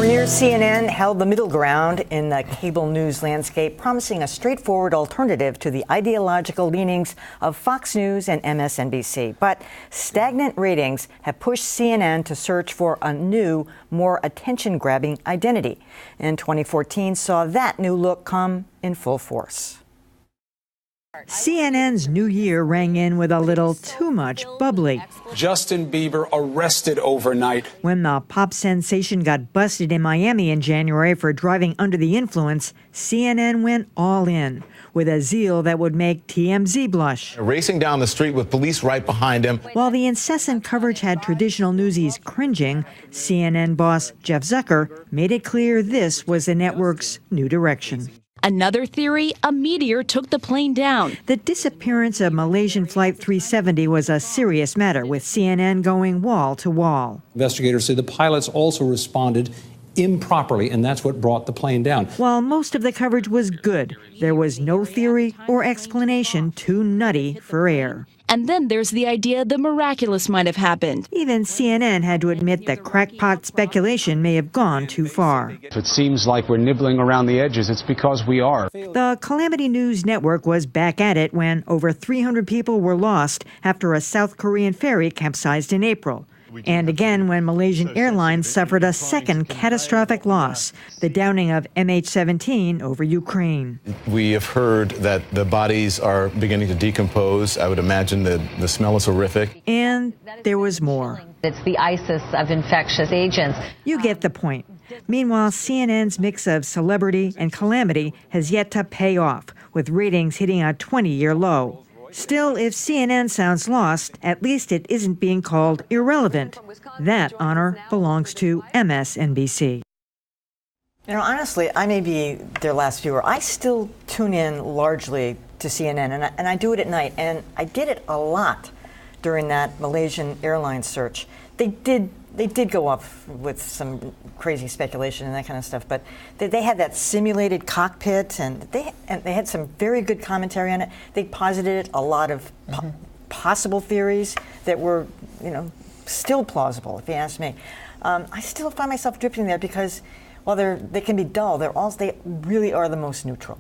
For years, CNN held the middle ground in the cable news landscape, promising a straightforward alternative to the ideological leanings of Fox News and MSNBC. But stagnant ratings have pushed CNN to search for a new, more attention-grabbing identity. And 2014 saw that new look come in full force. CNN's new year rang in with a little too much bubbly. Justin Bieber arrested overnight. When the pop sensation got busted in Miami in January for driving under the influence, CNN went all in with a zeal that would make TMZ blush. Racing down the street with police right behind him. While the incessant coverage had traditional newsies cringing, CNN boss Jeff Zucker made it clear this was the network's new direction. Another theory, a meteor took the plane down. The disappearance of Malaysian Flight 370 was a serious matter, with CNN going wall to wall. Investigators say the pilots also responded improperly, and that's what brought the plane down. While most of the coverage was good, there was no theory or explanation too nutty for air. And then there's the idea the miraculous might have happened. Even CNN had to admit that crackpot speculation may have gone too far. If it seems like we're nibbling around the edges, it's because we are. The Calamity News Network was back at it when over 300 people were lost after a South Korean ferry capsized in April. And again when Malaysian Airlines suffered a second catastrophic loss, the downing of MH17 over Ukraine. We have heard that the bodies are beginning to decompose. I would imagine that the smell is horrific. And there was more. It's the ISIS of infectious agents. You get the point. Meanwhile, CNN's mix of celebrity and calamity has yet to pay off, with ratings hitting a 20-year low. Still, if CNN sounds lost, at least it isn't being called irrelevant. That honor belongs to MSNBC. You know, honestly, I may be their last viewer. I still tune in largely to CNN, and I do it at night. And I did it a lot during that Malaysian Airlines search. They did go off with some crazy speculation and that kind of stuff, but they had that simulated cockpit, and they had some very good commentary on it. They posited a lot of possible theories that were, still plausible, if you ask me. I still find myself drifting there because while they can be dull, they really are the most neutral.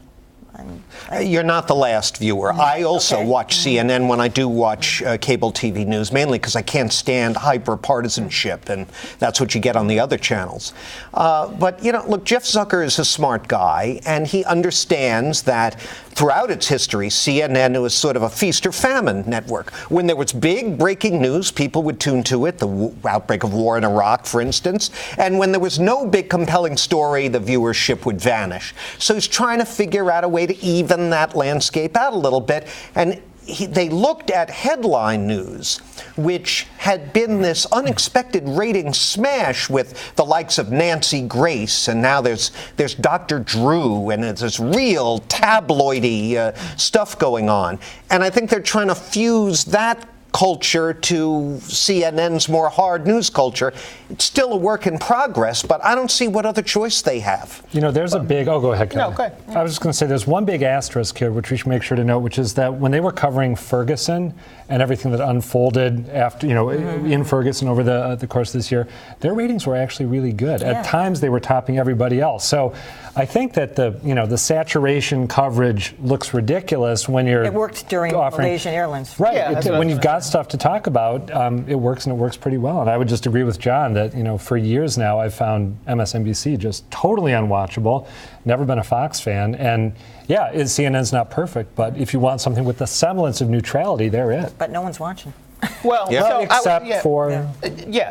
You're not the last viewer. I also watch CNN when I do watch cable TV news, mainly because I can't stand hyper-partisanship, and that's what you get on the other channels. But, look, Jeff Zucker is a smart guy, and he understands that throughout its history, CNN was sort of a feast or famine network. When there was big breaking news, people would tune to it, the outbreak of war in Iraq, for instance. And when there was no big compelling story, the viewership would vanish. So he's trying to figure out a way to even that landscape out a little bit. And they looked at headline news, which had been this unexpected rating smash with the likes of Nancy Grace, and now there's Dr. Drew, and it's this real tabloidy stuff going on. And I think they're trying to fuse that culture to CNN's more hard news culture. It's still a work in progress, but I don't see what other choice they have. There's a big... Oh, go ahead, Kevin. No, go ahead. I was just going to say there's one big asterisk here, which we should make sure to note, which is that when they were covering Ferguson and everything that unfolded after, in Ferguson over the course of this year, their ratings were actually really good. Yeah. At times, they were topping everybody else. So I think that the saturation coverage looks ridiculous when you're... It worked during Malaysian Airlines. Right. Yeah, when you've got stuff to talk about, it works, and it works pretty well. And I would just agree with John that, for years now, I've found MSNBC just totally unwatchable. Never been a Fox fan. And yeah, CNN's not perfect, but if you want something with the semblance of neutrality, they're it. But no one's watching. Well, so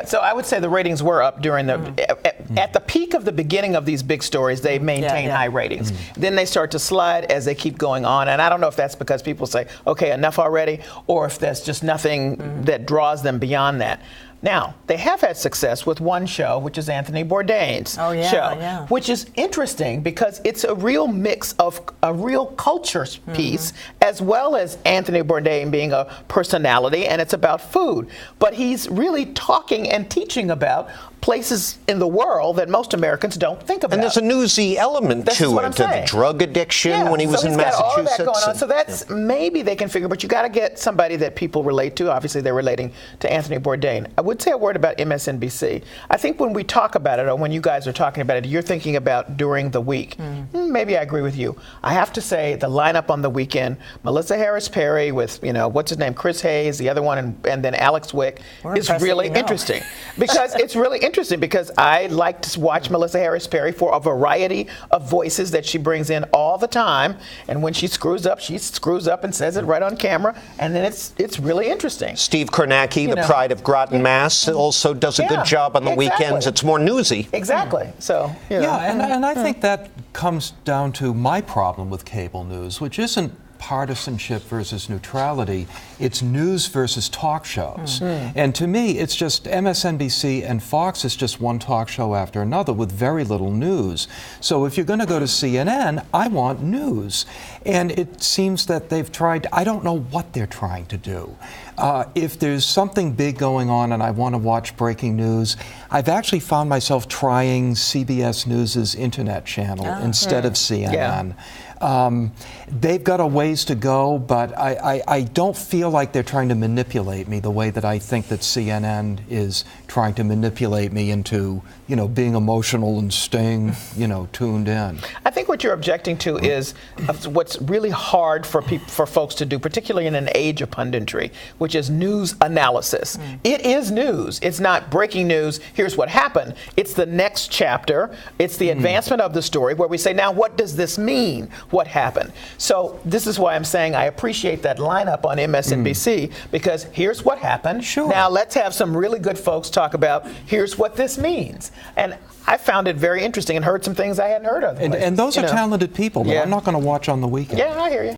so I would say the ratings were up during at the peak of the beginning of these big stories. They maintain high ratings. Then they start to slide as they keep going on, and I don't know if that's because people say, okay, enough already, or if there's just nothing that draws them beyond that. Now, they have had success with one show, which is Anthony Bourdain's show, which is interesting because it's a real mix of a real culture piece, as well as Anthony Bourdain being a personality, and it's about food. But he's really talking and teaching about places in the world that most Americans don't think about. And there's a newsy element This to is what it, I'm to the saying. drug addiction when he was so in he's got all Massachusetts. that going on. So that's maybe they can figure, but you got to get somebody that people relate to. Obviously, they're relating to Anthony Bourdain. I would say a word about MSNBC. I think when we talk about it, or when you guys are talking about it, you're thinking about during the week. Maybe I agree with you. I have to say the lineup on the weekend, Melissa Harris Perry with, what's his name, Chris Hayes, the other one, and then Alex Wick, is really interesting. Because it's really interesting because I like to watch Melissa Harris Perry for a variety of voices that she brings in all the time. And when she screws up and says it right on camera. And then it's really interesting. Steve Kornacki, the pride of Groton, Mass, also does a good job on the weekends. It's more newsy. Exactly. So, and I think that comes down to my problem with cable news, which isn't partisanship versus neutrality, it's news versus talk shows. And to me, it's just MSNBC and Fox is just one talk show after another with very little news. So if you're going to go to CNN, I want news. And it seems that they've tried, I don't know what they're trying to do. If there's something big going on and I want to watch breaking news, I've actually found myself trying CBS News' internet channel instead of CNN. They've got a ways to go, but I don't feel like they're trying to manipulate me the way that I think that CNN is trying to manipulate me into, being emotional and staying, tuned in. I think what you're objecting to is what's really hard for folks to do, particularly in an age of punditry, which is news analysis. It is news. It's not breaking news. Here's what happened. It's the next chapter. It's the advancement of the story where we say, now what does this mean? What happened? So this is why I'm saying I appreciate that lineup on MSNBC because here's what happened. Sure. Now let's have some really good folks talk about here's what this means. And I found it very interesting and heard some things I hadn't heard of. And those are talented people that I'm not going to watch on the weekend. Yeah, I hear you.